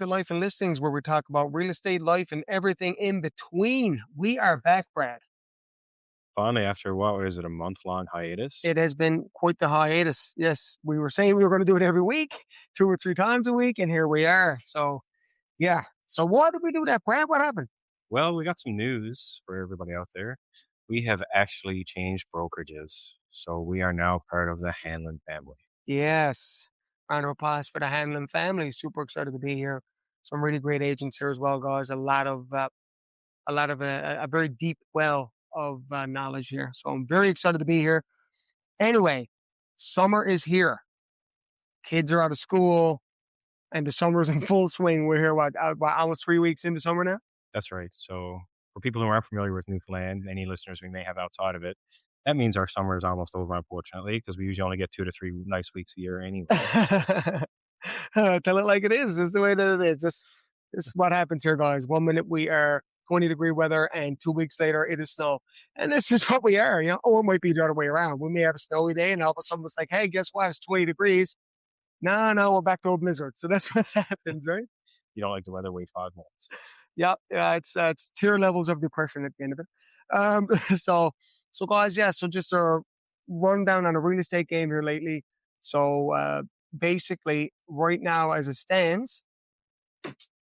Life and Listings, where we talk about real estate, life, and everything in between. We are back, Brad. Finally, after what was it, a month-long hiatus? It has been quite the hiatus. Yes, we were saying we were going to do it every week, 2 or 3 times a week, and here we are. So, yeah. So, why did we do that, Brad? What happened? Well, we got some news for everybody out there. We have actually changed brokerages, so we are now part of the Hanlon family. Yes. Round of applause for the Hanlon family. Super excited to be here. Some really great agents here as well, guys. A very deep well of knowledge here. So I'm very excited to be here. Anyway, summer is here. Kids are out of school, and the summer's in full swing. We're here, almost 3 weeks into summer now? That's right. So for people who aren't familiar with Newfoundland, any listeners we may have outside of it, that means our summer is almost over, unfortunately, because we usually only get 2 to 3 nice weeks a year anyway. Tell it like it is. Just the way that it is. This is what happens here, guys. 1 minute we are 20-degree weather, and 2 weeks later it is snow. And this is what we are, Or it might be the other way around. We may have a snowy day, and all of a sudden it's like, hey, guess what? It's 20 degrees. No, no, we're back to a blizzard. So that's what happens, right? You don't like the weather, wait 5 months. Yeah, yeah, it's tier levels of depression at the end of it. Um, so, so guys, yeah. So just a rundown on a real estate game here lately. So basically, right now as it stands,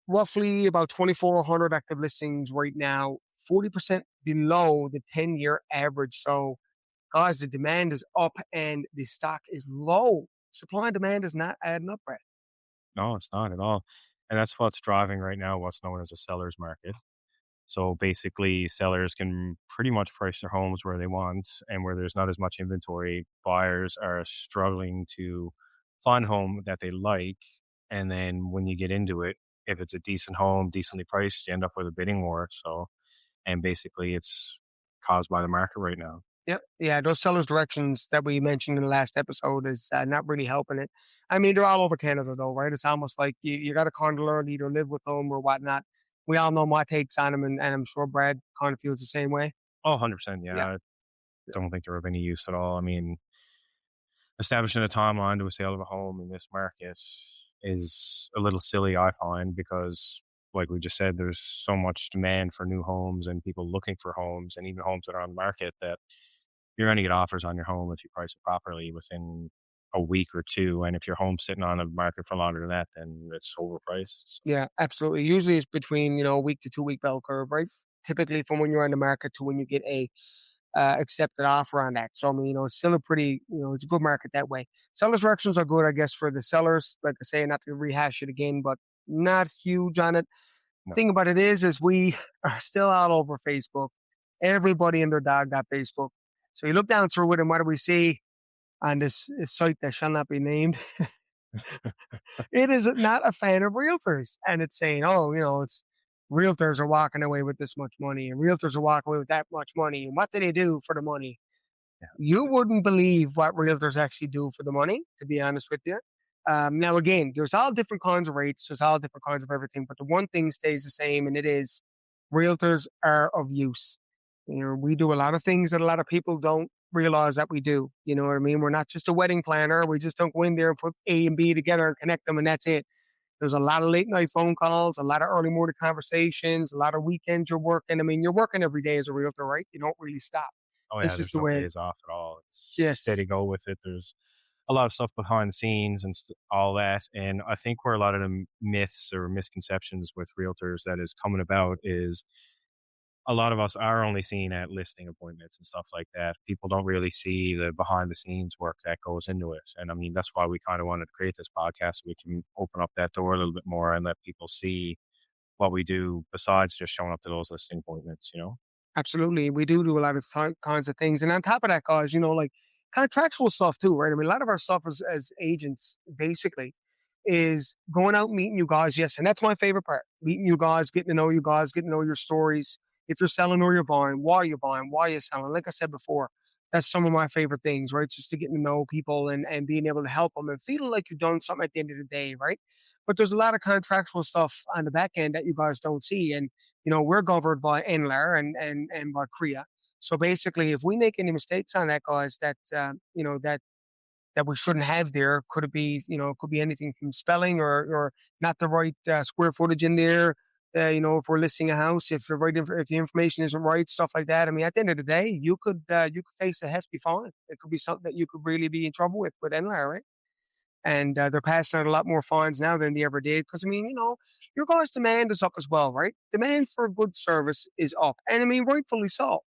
roughly about 2,400 active listings right now, 40% below the 10-year average. So, guys, the demand is up and the stock is low. Supply and demand is not adding up, right? No, it's not at all. And that's what's driving right now what's known as a seller's market. So basically, sellers can pretty much price their homes where they want, and where there's not as much inventory, buyers are struggling to find a home that they like. And then when you get into it, if it's a decent home, decently priced, you end up with a bidding war. So, and basically, it's caused by the market right now. Yep. Yeah, those sellers' directions that we mentioned in the last episode is not really helping it. I mean, they're all over Canada, though, right? It's almost like you got to kind of learn to either live with them or whatnot. We all know my takes on them, and I'm sure Brad kind of feels the same way. Oh, 100%. Yeah. Yeah. I don't think they're of any use at all. I mean, establishing a timeline to a sale of a home in this market is a little silly, I find, because, like we just said, there's so much demand for new homes and people looking for homes and even homes that are on the market that you're going to get offers on your home if you price it properly within a week or two. And if your home's sitting on the market for longer than that, then it's overpriced. Yeah, absolutely. Usually it's between, a week to 2 week bell curve, right? Typically from when you're on the market to when you get a accepted offer on that. So, I mean, it's still a pretty, it's a good market that way. Sellers' directions are good, I guess, for the sellers. Like I say, not to rehash it again, but not huge on it. No. Thing about it is we are still all over Facebook. Everybody and their dog got Facebook. So you look down through it, and what do we see on this site that shall not be named? It is not a fan of realtors, and it's saying, "Oh, it's realtors are walking away with this much money, and realtors are walking away with that much money, and what do they do for the money?" Yeah. You wouldn't believe what realtors actually do for the money, to be honest with you. Now, again, there's all different kinds of rates, there's all different kinds of everything, but the one thing stays the same, and it is realtors are of use. We do a lot of things that a lot of people don't realize that we do. You know what I mean? We're not just a wedding planner. We just don't go in there and put A and B together and connect them, and that's it. There's a lot of late night phone calls, a lot of early morning conversations, a lot of weekends you're working. I mean, you're working every day as a realtor, right? You don't really stop. Oh, yeah. This is There's the no way. days off at all. It's Yes. steady go with it. There's a lot of stuff behind the scenes and all that. And I think where a lot of the myths or misconceptions with realtors that is coming about is a lot of us are only seen at listing appointments and stuff like that. People don't really see the behind the scenes work that goes into it. And I mean, that's why we kind of wanted to create this podcast so we can open up that door a little bit more and let people see what we do besides just showing up to those listing appointments. Absolutely. We do a lot of kinds of things. And on top of that, guys, like contractual stuff too, right? I mean, a lot of our stuff as agents basically is going out and meeting you guys. Yes. And that's my favorite part. Meeting you guys, getting to know you guys, getting to know your stories. If you're selling or you're buying, why are you buying? Why are you selling? Like I said before, that's some of my favorite things, right? Just to getting to know people and being able to help them and feeling like you've done something at the end of the day, right? But there's a lot of contractual stuff on the back end that you guys don't see. And we're governed by NLAR and by CREA. So basically, if we make any mistakes on that, guys, that that we shouldn't have there. Could it be, could be anything from spelling or not the right square footage in there. If we're listing a house, if the information isn't right, stuff like that. I mean, at the end of the day, you could face a hefty fine. It could be something that you could really be in trouble with NLAR, right? And they're passing out a lot more fines now than they ever did. Because I mean, your guys' demand is up as well, right? Demand for good service is up, and I mean, rightfully so.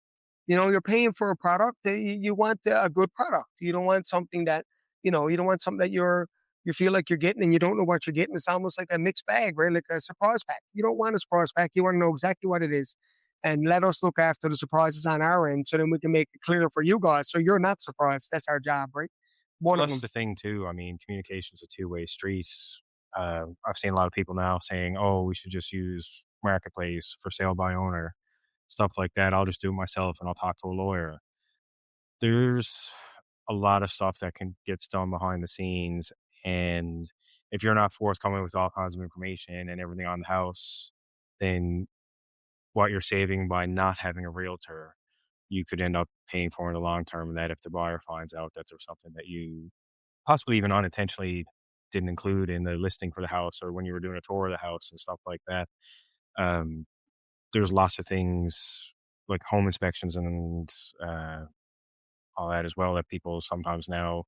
You're paying for a product. You want a good product. You don't want something that you don't want something that you feel like you're getting and you don't know what you're getting. It's almost like a mixed bag, right? Like a surprise pack. You don't want a surprise pack. You want to know exactly what it is. And let us look after the surprises on our end so then we can make it clear for you guys so you're not surprised. That's our job, right? One Well, of that's them. the thing too. I mean, communication's a two-way street. I've seen a lot of people now saying, "Oh, we should just use marketplace for sale by owner," stuff like that. I'll just do it myself, and I'll talk to a lawyer. There's a lot of stuff that can gets done behind the scenes, and if you're not forthcoming with all kinds of information and everything on the house, then what you're saving by not having a realtor, you could end up paying for in the long term. And that if the buyer finds out that there's something that you possibly even unintentionally didn't include in the listing for the house or when you were doing a tour of the house and stuff like that. Um, there's lots of things like home inspections and all that as well that people sometimes now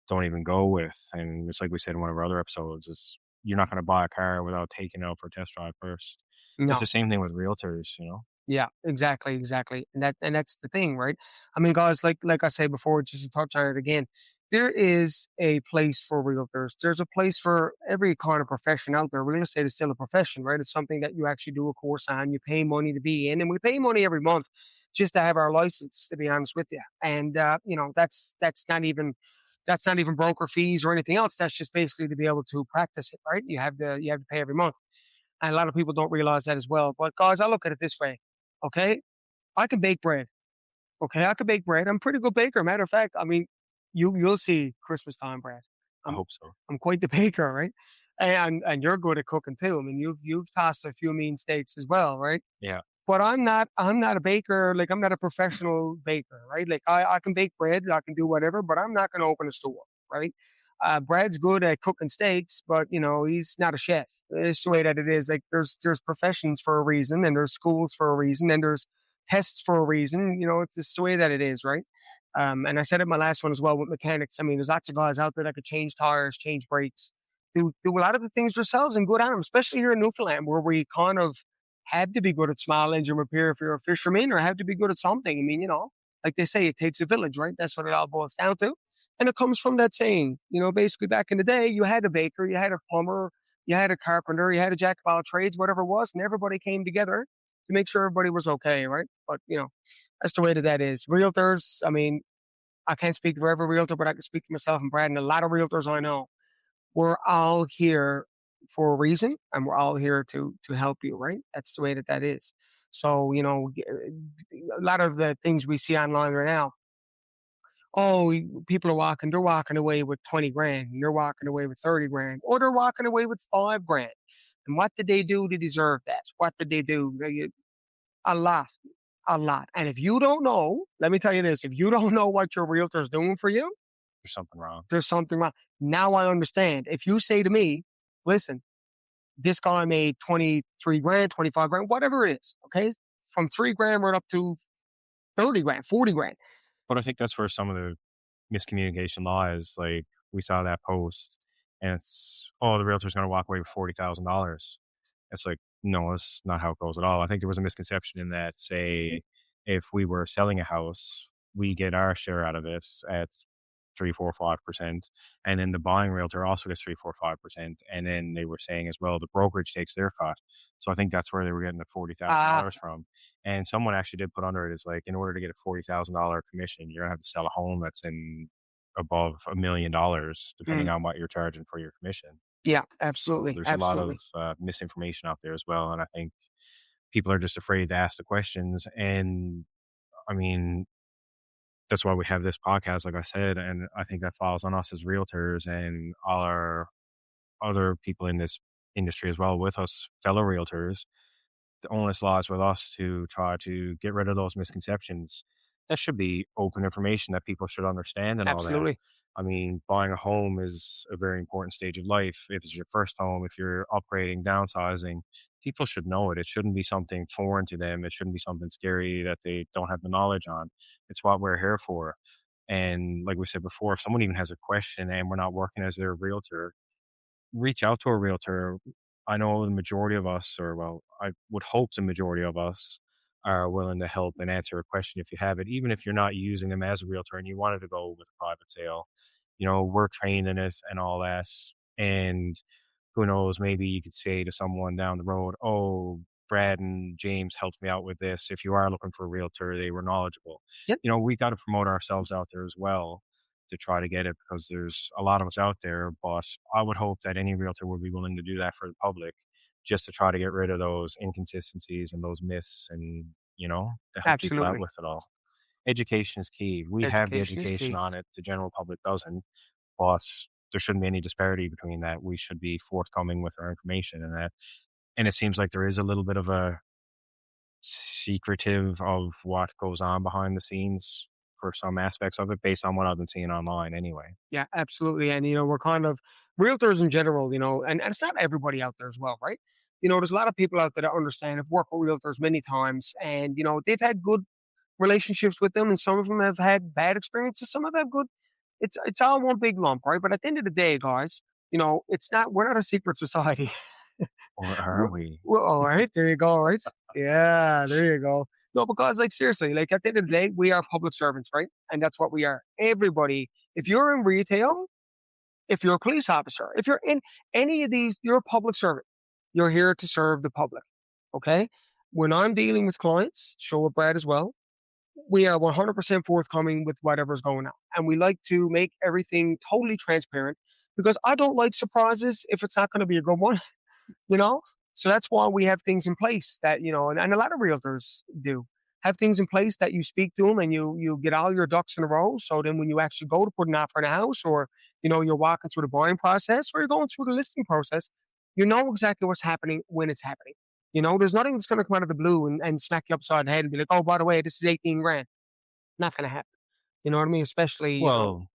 don't even go with. And it's like we said in one of our other episodes, is you're not going to buy a car without taking it out for a test drive first. It's No. the same thing with realtors. Yeah, exactly, exactly. And that's the thing, right? I mean, guys, like I said before, just to touch on it again, there is a place for realtors. There's a place for every kind of profession out there. Real estate is still a profession, right? It's something that you actually do a course on. You pay money to be in, and we pay money every month just to have our license, to be honest with you. And that's not even broker fees or anything else. That's just basically to be able to practice it, right? You have to pay every month. And a lot of people don't realize that as well. But guys, I look at it this way. Okay. I can bake bread. Okay. I can bake bread. I'm a pretty good baker. Matter of fact, I mean, you'll see Christmas time bread. I I'm hope so. I'm quite the baker, right? And you're good at cooking too. I mean, you've tossed a few mean steaks as well, right? Yeah. But I'm not a baker, like I'm not a professional baker, right? Like I can bake bread, I can do whatever, but I'm not gonna open a store, right? Brad's good at cooking steaks, but he's not a chef. It's the way that it is. Like there's professions for a reason, and there's schools for a reason, and there's tests for a reason. It's just the way that it is, right? And I said it in my last one as well with mechanics. I mean, there's lots of guys out there that could change tires, change brakes, do a lot of the things themselves and good at them, especially here in Newfoundland, where we kind of have to be good at small engine repair if you're a fisherman, or have to be good at something. I mean, like they say, it takes a village, right? That's what it all boils down to. And it comes from that saying, basically back in the day, you had a baker, you had a plumber, you had a carpenter, you had a jack of all trades, whatever it was, and everybody came together to make sure everybody was okay, right? But, that's the way that is. Realtors, I mean, I can't speak for every realtor, but I can speak for myself and Brad and a lot of realtors I know. We're all here for a reason, and we're all here to help you, right? That's the way that is. So, a lot of the things we see online right now, oh, people they're walking away with 20 grand, and they're walking away with 30 grand, or they're walking away with 5 grand. And what did they do to deserve that? What did they do? A lot, a lot. And if you don't know, let me tell you this, if you don't know what your realtor's doing for you, There's something wrong. there's something wrong. Now I understand. If you say to me, listen, this guy made 23 grand, 25 grand, whatever it is, okay? From 3 grand right up to 30 grand, 40 grand. But I think that's where some of the miscommunication lies. Like we saw that post and it's, oh, the realtor's going to walk away with $40,000. It's like, no, that's not how it goes at all. I think there was a misconception in that, say, if we were selling a house, we get our share out of it at 3, 4, 5%. And then the buying realtor also gets 3, 4, 5%. And then they were saying as well, the brokerage takes their cut. So I think that's where they were getting the Ah, $40,000 from. And someone actually did put under it is like, in order to get a $40,000 commission, you're gonna have to sell a home that's in above $1 million, depending mm, on what you're charging for your commission. yeah, So absolutely, there's a lot of absolutely. misinformation out there as well. And I think people are just afraid to ask the questions. And I mean, that's why we have this podcast, like I said. And I think that falls on us as realtors and all our other people in this industry as well with us, fellow realtors. The onus lies with us to try to get rid of those misconceptions that should be open information that people should understand and all that. Absolutely. I mean, buying a home is a very important stage of life. If it's your first home, if you're upgrading, downsizing, people should know it. It shouldn't be something foreign to them. It shouldn't be something scary that they don't have the knowledge on. It's what we're here for. And like we said before, if someone even has a question and we're not working as their realtor, reach out to a realtor. I know the majority of us, or well, I would hope the majority of us are willing to help and answer a question if you have it, even if you're not using them as a realtor and you wanted to go with a private sale. We're trained in it and all that. And who knows, maybe you could say to someone down the road, oh, Brad and James helped me out with this. If you are looking for a realtor, they were knowledgeable. Yep. We got to promote ourselves out there as well to try to get it because there's a lot of us out there. But I would hope that any realtor would be willing to do that for the public just to try to get rid of those inconsistencies and those myths and, to help people out Absolutely. with it all. Education is key. We have the Education is education key. on it. The general public doesn't, but there shouldn't be any disparity between that. We should be forthcoming with our information and that. And it seems like there is a little bit of a secretive of what goes on behind the scenes for some aspects of it based on what I've been seeing online anyway. Yeah, absolutely. And, we're kind of realtors in general, and it's not everybody out there as well, right? There's a lot of people out there that understand, have worked with realtors many times, and, they've had good relationships with them, and some of them have had bad experiences. Some have had good. It's all one big lump, right? But at the end of the day, guys, it's not. We're not a secret society. Or are We're, we? all right, there you go. Right? Yeah, there you go. No, because like seriously, like at the end of the day, we are public servants, right? And that's what we are. Everybody. If you're in retail, if you're a police officer, if you're in any of these, you're a public servant. You're here to serve the public. Okay. When I'm dealing with clients, show with Brad as well, we are 100% forthcoming with whatever's going on. And we like to make everything totally transparent because I don't like surprises if it's not going to be a good one, you know? So that's why we have things in place that, and a lot of realtors do have things in place that you speak to them and you get all your ducks in a row. So then when you actually go to put an offer in a house or, you're walking through the buying process or you're going through the listing process, you know exactly what's happening when it's happening. There's nothing that's going to come out of the blue and smack you upside the head and be like, oh, by the way, this is 18 grand. Not going to happen. You know what I mean? Especially, Well,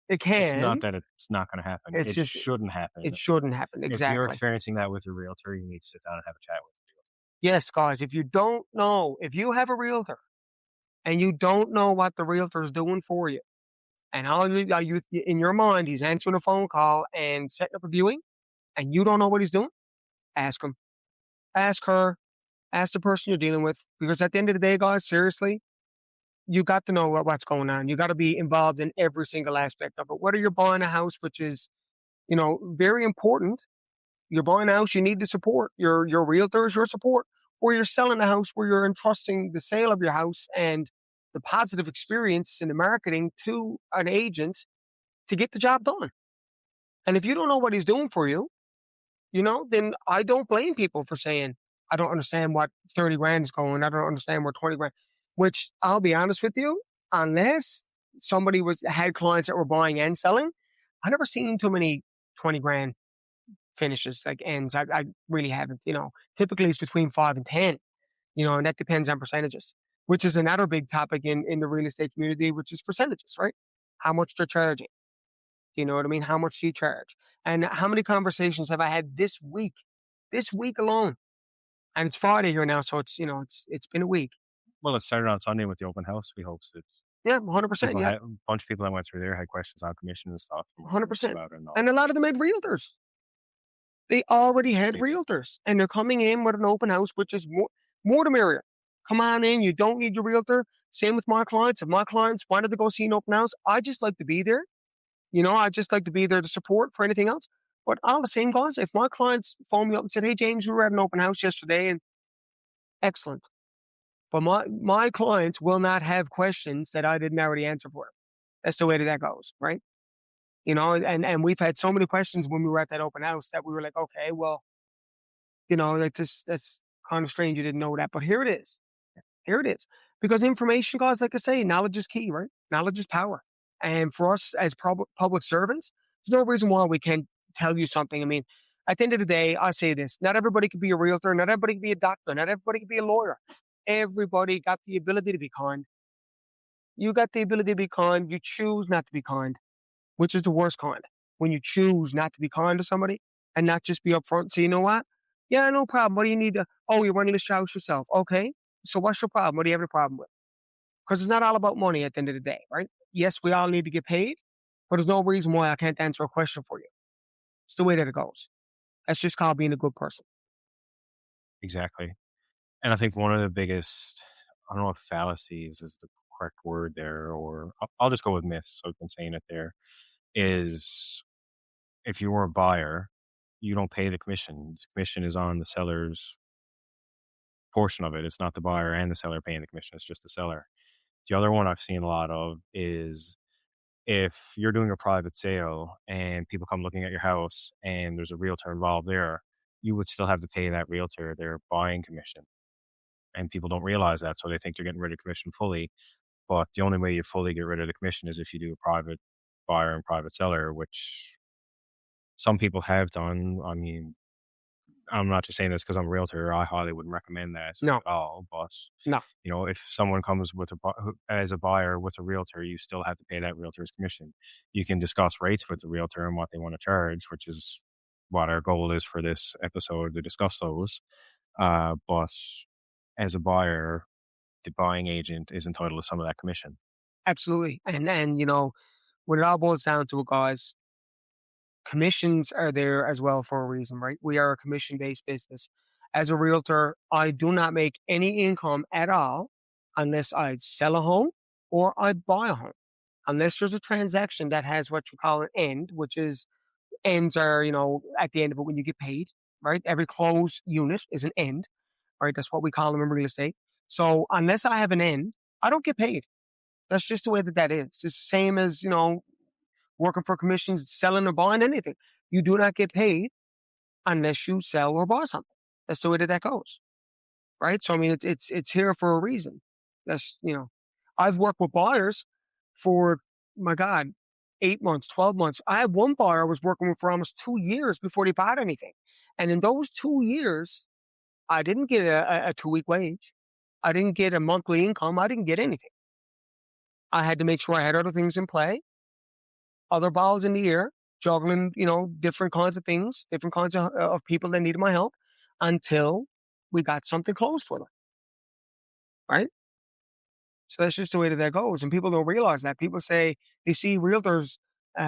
it it's not can. that it's not going to happen. It's It just, shouldn't happen. it shouldn't happen. If you're Exactly. experiencing that with your realtor, you need to sit down and have a chat with Yes, guys, if you don't know, if you have a realtor and you don't know what the realtor is doing for you, and all you in your mind, he's answering a phone call and setting up a viewing, and you don't know what he's doing, ask him, ask her, ask the person you're dealing with, because at the end of the day, guys, seriously, you got to know what's going on. You got to be involved in every single aspect of it. Whether you're buying a house, which is, very important. You're buying a house, you need the support. Your realtor is your support. Or you're selling a house where you're entrusting the sale of your house and the positive experience in the marketing to an agent to get the job done. And if you don't know what he's doing for you, then I don't blame people for saying, I don't understand what 30 grand is going. I don't understand where 20 grand, which I'll be honest with you, unless somebody had clients that were buying and selling, I never seen too many 20 grand finishes, like ends. I really haven't, typically it's between 5 and 10, and that depends on percentages, which is another big topic in the real estate community, which is percentages, right? How much they're charging. Do you know what I mean? How much do you charge? And how many conversations have I had this week alone? And it's Friday here now. So it's been a week. well, it started on Sunday with the open house. We hope that Yeah, 100%. people Yeah, had a bunch of people that went through there had questions on commission and stuff, and we're curious 100%. about it and all And a that. lot of them had realtors. They already had They did. realtors and they're coming in with an open house, which is more the merrier. Come on in. You don't need your realtor. Same with my clients. If my clients wanted to go see an open house, I just like to be there. I just like to be there to support for anything else. But all the same, guys, if my clients phone me up and said, hey, James, we were at an open house yesterday and excellent. But my clients will not have questions that I didn't already answer for them. That's the way that goes, right? And we've had so many questions when we were at that open house that we were like, okay, well, like this, that's kind of strange. You didn't know that, but here it is. Here it is. Because information, guys, like I say, knowledge is key, right? Knowledge is power. And for us as public servants, there's no reason why we can't tell you something. I mean, at the end of the day, I say this: not everybody can be a realtor, not everybody can be a doctor, not everybody can be a lawyer. Everybody got the ability to be kind. You got the ability to be kind. You choose not to be kind, which is the worst kind. When you choose not to be kind to somebody and not just be upfront and say, you know what? Yeah, no problem. What do you need to? Oh, you're running this house yourself. Okay. So what's your problem? What do you have a problem with? Because it's not all about money at the end of the day, right? Yes, we all need to get paid, but there's no reason why I can't answer a question for you. It's the way that it goes. That's just called being a good person. Exactly. And I think one of the biggest, I don't know if fallacies is the correct word there, or I'll just go with myths. So I've been saying it there is if you were a buyer, you don't pay the commission. The commission is on the seller's portion of it. It's not the buyer and the seller paying the commission. It's just the seller. The other one I've seen a lot of is if you're doing a private sale and people come looking at your house and there's a realtor involved there, you would still have to pay that realtor their buying commission. And people don't realize that, so they think they're getting rid of commission fully. But the only way you fully get rid of the commission is if you do a private buyer and private seller, which some people have done. I mean, I'm not just saying this because I'm a realtor. I highly wouldn't recommend that No, at all. But no, if someone comes with as a buyer with a realtor, you still have to pay that realtor's commission. You can discuss rates with the realtor and what they want to charge, which is what our goal is for this episode to discuss those. But as a buyer, the buying agent is entitled to some of that commission. absolutely. And when it all boils down to it, guys, commissions are there as well for a reason, right? We are a commission based business. As a realtor, I do not make any income at all unless I sell a home or I buy a home. Unless there's a transaction that has what you call an end, which is ends are, at the end of it when you get paid, right? Every closed unit is an end, right? That's what we call them in real estate. So unless I have an end, I don't get paid. That's just the way that is. It's the same as, working for commissions, selling or buying anything. You do not get paid unless you sell or buy something. That's the way that goes, right? So I mean, it's here for a reason. That's I've worked with buyers for my God, 8 months, 12 months. I had one buyer I was working with for almost 2 years before they bought anything, and in those 2 years, I didn't get a 2 week wage. I didn't get a monthly income. I didn't get anything. I had to make sure I had other things in play, other balls in the air, juggling, different kinds of things, different kinds of people that needed my help until we got something closed for them, right? So that's just the way that goes. And people don't realize that. People say they see realtors,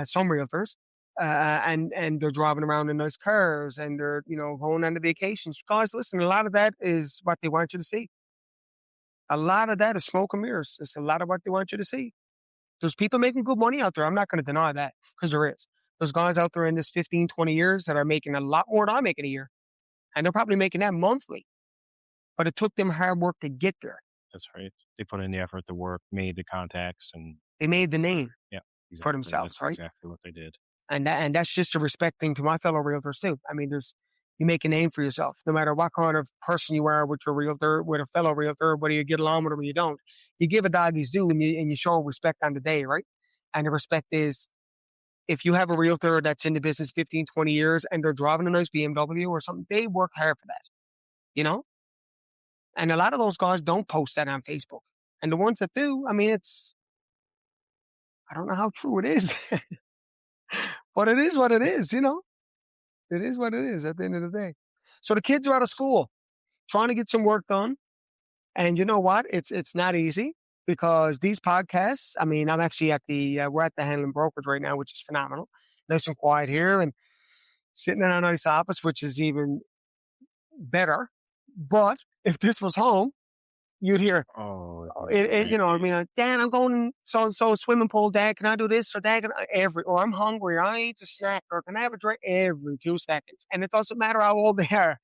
some realtors, and they're driving around in nice cars and they're, going on the vacations. Guys, listen, a lot of that is what they want you to see. A lot of that is smoke and mirrors. It's a lot of what they want you to see. There's people making good money out there. I'm not going to deny that because there is. There's guys out there in this 15, 20 years that are making a lot more than I make in a year. And they're probably making that monthly, but it took them hard work to get there. That's right. They put in the effort, the work, made the contacts, and They made the name yeah, for exactly. themselves, That's right? exactly what they did. And that's just a respect thing to my fellow realtors too. I mean, you make a name for yourself, no matter what kind of person you are with your realtor, with a fellow realtor, whether you get along with them or you don't. You give a dog his due, and you show respect on the day, right? And the respect is if you have a realtor that's in the business 15, 20 years and they're driving a nice BMW or something, they work hard for that, you know? And a lot of those guys don't post that on Facebook. And the ones that do, I mean, I don't know how true it is, but it is what it is. It is what it is at the end of the day. So the kids are out of school trying to get some work done. And you know what? It's not easy because these podcasts, I mean, I'm actually we're at the Handling Brokerage right now, which is phenomenal. Nice and quiet here and sitting in a nice office, which is even better. But if this was home, you'd hear, Oh, oh, it'd be great. I mean, Dad, I'm going in so and so swimming pool. Dad, can I do this? Or Dad, or I'm hungry. Or I need a snack. Or can I have a drink? Every 2 seconds. And it doesn't matter how old they are.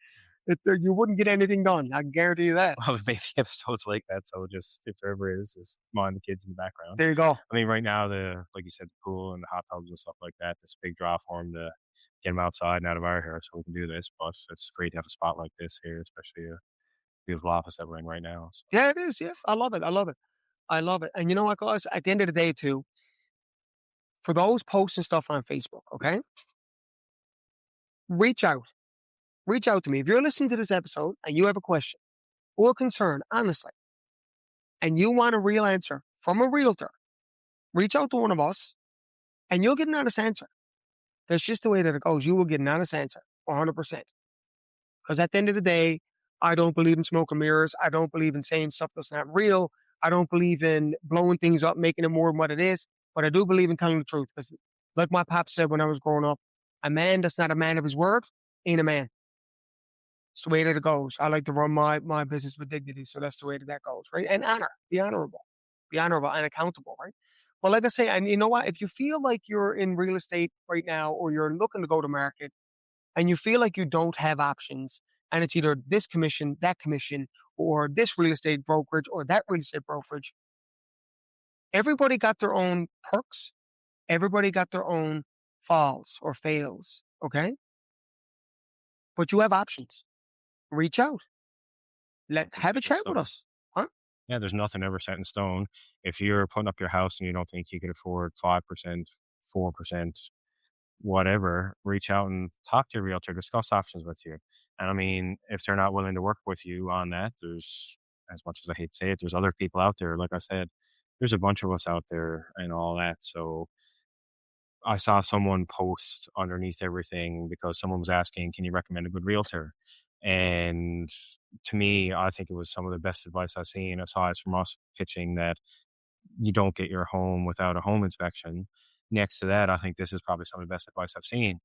You wouldn't get anything done. I can guarantee you that. Well, maybe episodes like that. So just if there ever is, just mind the kids in the background. There you go. I mean, right now, like you said, the pool and the hot tubs and stuff like that. This big draw for them to get them outside and out of our hair so we can do this. But it's great to have a spot like this here, especially a beautiful office that we're in right now. So. Yeah, it is. Yeah. I love it. I love it. I love it. And you know what, guys? At the end of the day, too, for those posting stuff on Facebook, okay, reach out. Reach out to me. If you're listening to this episode and you have a question or concern, honestly, and you want a real answer from a realtor, reach out to one of us and you'll get an honest answer. That's just the way that it goes. You will get an honest answer, 100%. Because at the end of the day, I don't believe in smoke and mirrors. I don't believe in saying stuff that's not real. I don't believe in blowing things up, making it more than what it is. But I do believe in telling the truth. Because, like my pop said when I was growing up, a man that's not a man of his word ain't a man. It's the way that it goes. I like to run my business with dignity. So that's the way that that goes, right? And honor, be honorable and accountable, right? Well, like I say, and you know what? If you feel like you're in real estate right now or you're looking to go to market, and you feel like you don't have options, and it's either this commission, or this real estate brokerage or that real estate brokerage, everybody got their own perks. Everybody got their own falls or fails. Okay. But you have options. Reach out. Nothing's Have a set in chat with stone. us. Huh? Yeah, there's nothing ever set in stone. If you're putting up your house and you don't think you can afford 5%, 4%, whatever, reach out and talk to your realtor, discuss options with you. And I mean, if they're not willing to work with you on that, there's, as much as I hate to say it, there's other people out there. Like I said, there's a bunch of us out there and all that. So I saw someone post underneath everything because someone was asking, can you recommend a good realtor? And to me, I think it was some of the best advice I've seen, aside from us pitching that you don't get your home without a home inspection. Next to that, I think this is probably some of the best advice I've seen.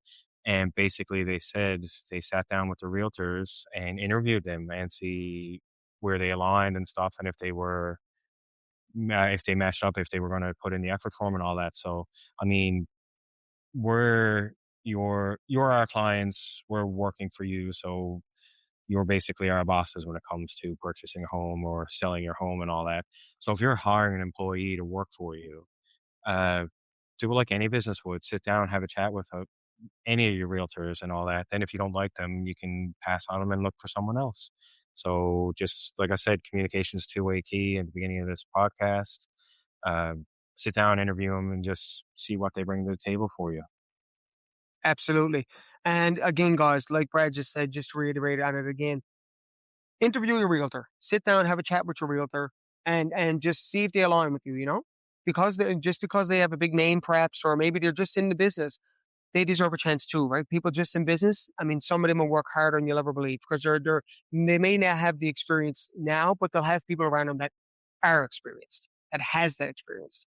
And basically, they said they sat down with the realtors and interviewed them and see where they aligned and stuff, and if they were, if they matched up, if they were going to put in the effort for them and all that. So, I mean, we're you're our clients. We're working for you, so you're basically our bosses when it comes to purchasing a home or selling your home and all that. So if you're hiring an employee to work for you, uh, do it like any business would. Sit down, have a chat with any of your realtors and all that. Then if you don't like them, you can pass on them and look for someone else. So just like I said, communication is two-way key at the beginning of this podcast. Sit down, interview them, and just see what they bring to the table for you. Absolutely. And again, guys, like Brad just said, just to reiterate on it again, interview your realtor. Sit down, have a chat with your realtor, and just see if they align with you. Because just because they have a big name, perhaps, or maybe they're just in the business, they deserve a chance too, right? People just in business. I mean, some of them will work harder than you'll ever believe because they may not have the experience now, but they'll have people around them that are experienced, that has that experience,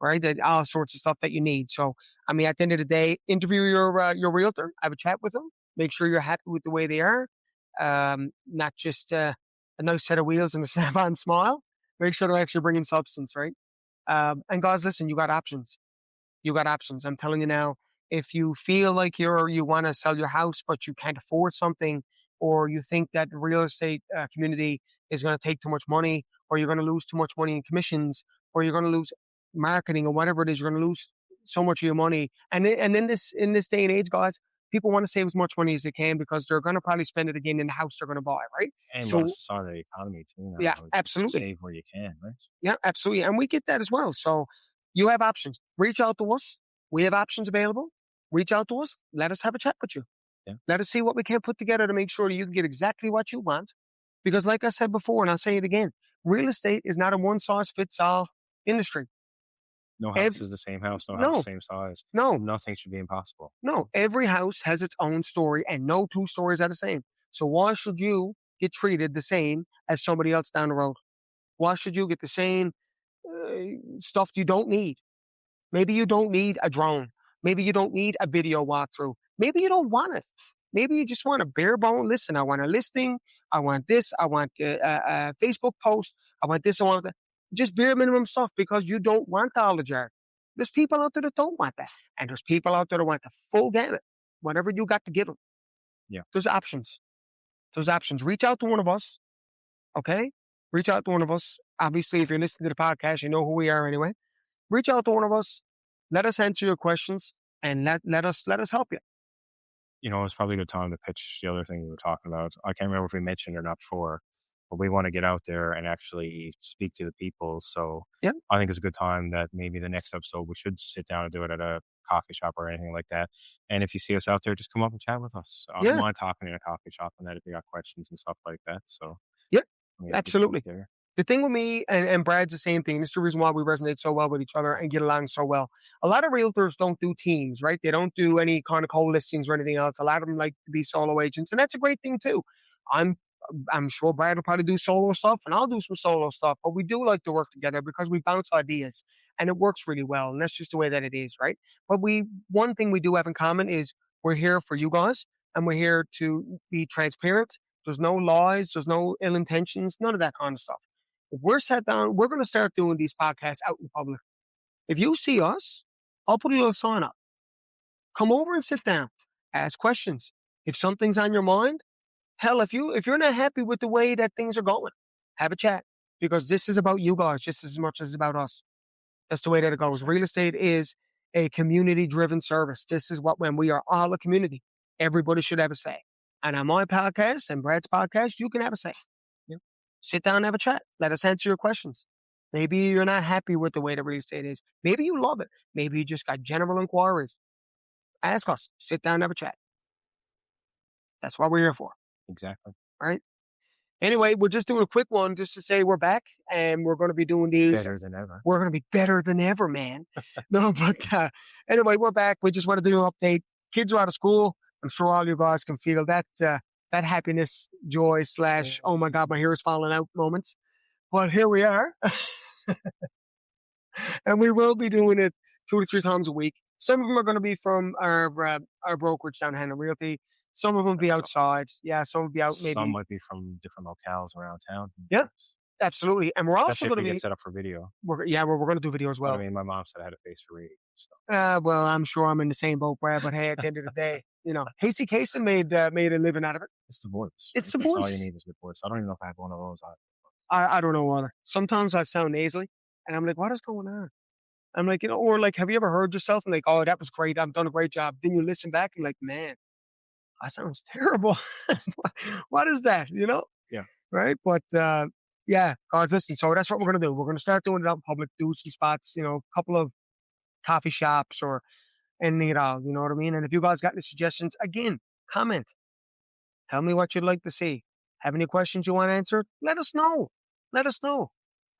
right? That all sorts of stuff that you need. So, I mean, at the end of the day, interview your realtor, have a chat with them, make sure you're happy with the way they are, not just a nice set of wheels and a snap-on smile. Make sure they're actually bringing substance, right? And guys, listen, you got options. You got options. I'm telling you now, if you feel like you want to sell your house, but you can't afford something, or you think that the real estate community is going to take too much money, or you're going to lose too much money in commissions, or you're going to lose marketing or whatever it is, you're going to lose so much of your money. And in this day and age, guys, people want to save as much money as they can because they're going to probably spend it again in the house they're going to buy, right? And what a So society economy too yeah, now. absolutely. Save where you can, right? Yeah, absolutely. And we get that as well. So you have options. Reach out to us. We have options available. Reach out to us. Let us have a chat with you. Yeah. Let us see what we can put together to make sure you can get exactly what you want. Because, like I said before, and I'll say it again, real estate is not a one size fits all industry. No house Ev- is the same house, no house no, same size. no, Nothing should be impossible. no. Every house has its own story, and no two stories are the same. So, why should you get treated the same as somebody else down the road? Why should you get the same stuff you don't need? Maybe you don't need a drone. Maybe you don't need a video walkthrough. Maybe you don't want it. Maybe you just want a bare bone. Listen, I want a listing. I want this. I want a Facebook post. I want this. I want that. Just bare minimum stuff because you don't want all the jargon. There's people out there that don't want that. And there's people out there that want the full gamut. Whatever you got to give them. Yeah. There's options. There's options. Reach out to one of us. Okay? Reach out to one of us. Obviously, if you're listening to the podcast, you know who we are anyway. Reach out to one of us. Let us answer your questions and let us help you. It's probably a good time to pitch the other thing we were talking about. I can't remember if we mentioned it or not before, but we want to get out there and actually speak to the people. So Yeah, I think it's a good time that maybe the next episode we should sit down and do it at a coffee shop or anything like that. And if you see us out there, just come up and chat with us. I don't yeah, mind talking in a coffee shop and that if you got questions and stuff like that. So yeah. we could speak Absolutely, there. The thing with me and Brad's the same thing. This is the reason why we resonate so well with each other and get along so well. A lot of realtors don't do teams, right? They don't do any kind of co-listings or anything else. A lot of them like to be solo agents, and that's a great thing too. I'm I'm sure Brad will probably do solo stuff, and I'll do some solo stuff. But we do like to work together because we bounce ideas, and it works really well. And that's just the way that it is, right? But we one thing we do have in common is we're here for you guys, and we're here to be transparent. There's no lies, there's no ill intentions, none of that kind of stuff. If we're sat down, we're going to start doing these podcasts out in public. If you see us, I'll put a little sign up. Come over and sit down. Ask questions. If something's on your mind, hell, if you're not happy with the way that things are going, have a chat. Because this is about you guys just as much as it's about us. That's the way that it goes. Real estate is a community driven service. This is what when we are all a community, everybody should have a say. And on my podcast and Brad's podcast, you can have a say. Yep. Sit down and have a chat. Let us answer your questions. Maybe you're not happy with the way the real estate is. Maybe you love it. Maybe you just got general inquiries. Ask us. Sit down and have a chat. That's what we're here for. Exactly. Right? Anyway, we're just doing a quick one just to say we're back and we're going to be doing these. Better than ever. We're going to be better than ever, man. No, but anyway, we're back. We just wanted to do an update. Kids are out of school. I'm sure all you guys can feel that that happiness, joy / oh my God, my hair is falling out moments. But here we are. And we will be doing it 2 to 3 times a week. Some of them are going to be from our brokerage down Henry Realty. Some of them will be outside. Yeah, some will be out maybe. Some might be from different locales around town. Yeah, absolutely. And we're also Especially if going we to get be set up for video. we're going to do video as But, well. I mean, my mom said I had a face for radio. Well, I'm sure I'm in the same boat, Brad. But hey, at the end of the day, Casey Kasem made a living out of it. It's the voice. It's the That's all voice. you need is the voice. I don't even know if I have one of those. I don't know either. Sometimes I sound nasally, and I'm like, what is going on? I'm like, or like, have you ever heard yourself? And like, oh, that was great. I've done a great job. Then you listen back and like, man, that sounds terrible. What is that? Yeah. Right. But yeah, guys, listen. So that's what we're gonna do. We're gonna start doing it out in public, do some spots, a couple of coffee shops or anything at all. You know what I mean? And if you guys got any suggestions, again, comment. Tell me what you'd like to see. Have any questions you want answered? Let us know. Let us know.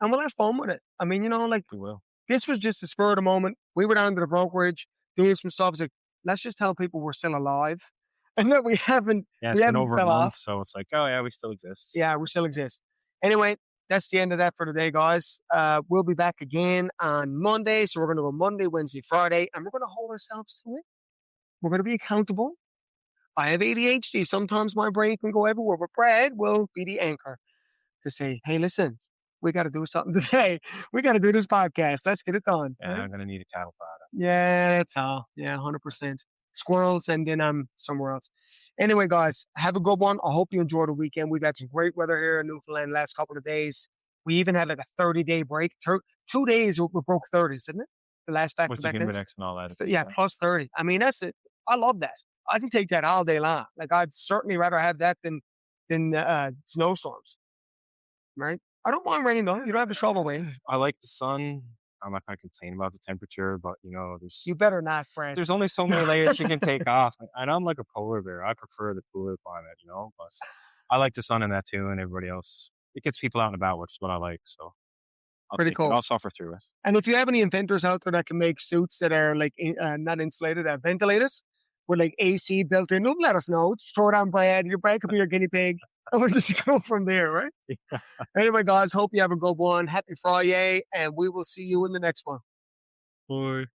And we'll have fun with it. I mean, like We will. this was just a spur of the moment. We were down to the brokerage doing some stuff. It's like, let's just tell people we're still alive and that we haven't. Yeah, we it's been haven't over a fell month, off. so it's like, oh yeah, we still exist. Yeah, we still exist. Anyway, that's the end of that for today, guys. We'll be back again on Monday. So we're going to go Monday, Wednesday, Friday, and we're going to hold ourselves to it. We're going to be accountable. I have ADHD. Sometimes my brain can go everywhere, but Brad will be the anchor to say, hey, listen, we got to do something today. We got to do this podcast. Let's get it done. Yeah, Right? I'm gonna need a cattle prod. Yeah, that's all. Yeah, 100%. Squirrels, and then I'm somewhere else. Anyway, guys, have a good one. I hope you enjoy the weekend. We've had some great weather here in Newfoundland last couple of days. We even had like a 30-day break. 2 days we broke 30s, didn't it? The last With back-to-back the days. Index and all that. Yeah, plus 30. I mean, that's it. I love that. I can take that all day long. Like, I'd certainly rather have that than snowstorms. Right? I don't mind raining though. You don't have to shovel rain. I like the sun. I'm not gonna complain about the temperature, but You better not, Fred. there's only so many layers you can take off. And I'm like a polar bear. I prefer the cooler climate, but I like the sun in that too, and everybody else. It gets people out and about, which is what I like. So Pretty cool. I'll suffer through it. And if you have any inventors out there that can make suits that are like not insulated, ventilated with like AC built in, let us know. Just throw it on Brad. Brad could be your guinea pig. And we'll just go from there, right? Yeah. Anyway, guys, hope you have a good one. Happy Friday, and we will see you in the next one. Bye.